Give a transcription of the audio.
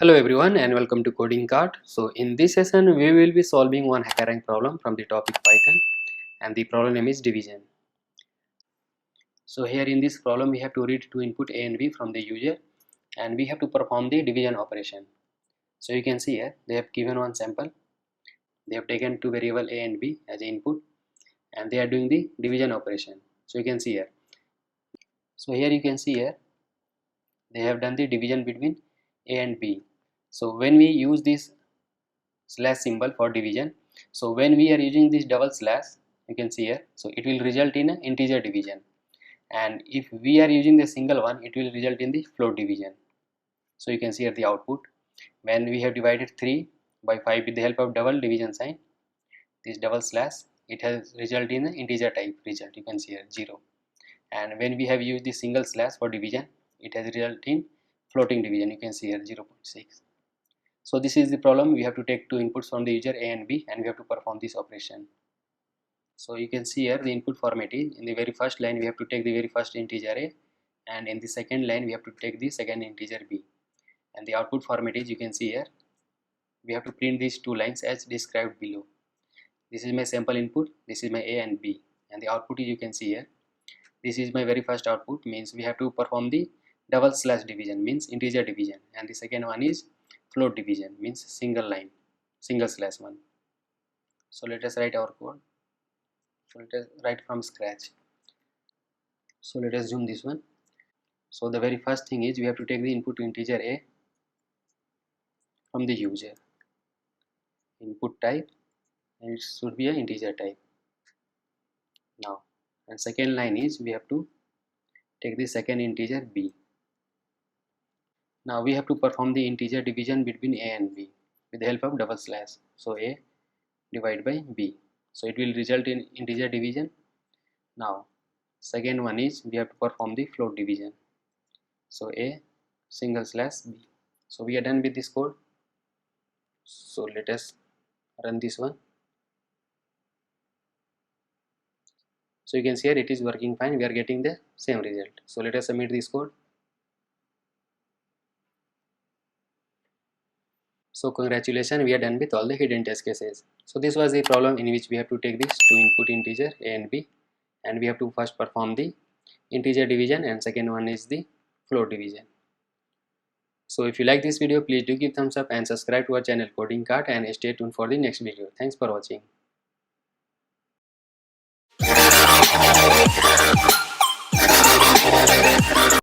Hello everyone and welcome to Coding Cart. So in this session we will be solving one HackerRank problem from the topic Python, and the problem name is division. So here in this problem we have to read two input A and B from the user, and we have to perform the division operation. So you can see here they have given one sample. They have taken two variable A and B as input, and they are doing the division operation. So you can see here. So here you can see here they have done the division between A and B. So when we use this slash symbol for division, so when we are using this double slash, you can see here, so it will result in an integer division, and if we are using the single one, it will result in the float division. So you can see here the output. When we have divided 3 by 5 with the help of double division sign, this double slash, it has result in an integer type result. You can see here 0. And when we have used the single slash for division, it has result in floating division. You can see here 0.6. So this is the problem. We have to take two inputs from the user A and B, and we have to perform this operation. So you can see here the input format is, in the very first line we have to take the very first integer A, and in the second line we have to take the second integer B. And the output format is, you can see here, we have to print these two lines as described below. This is my sample input, this is my A and B, and the output is, you can see here, this is my very first output, means we have to perform the double slash division, means integer division, and the second one is float division, means single line, single slash one. So let us write our code. So let us write from scratch. So let us zoom this one. So the very first thing is we have to take the input integer A from the user, input type, and it should be an integer type. Now, and second line is we have to take the second integer B. Now we have to perform the integer division between A and B with the help of double slash. So A divided by B, so it will result in integer division. Now second one is we have to perform the float division. So A single slash B. So we are done with this code. So let us run this one. So you can see here it is working fine. We are getting the same result. So let us submit this code. So congratulations, we are done with all the hidden test cases. So this was the problem in which we have to take these two input integer A and B, and we have to first perform the integer division, and second one is the float division. So if you like this video, please do give thumbs up and subscribe to our channel Coding Cart, and stay tuned for the next video. Thanks for watching.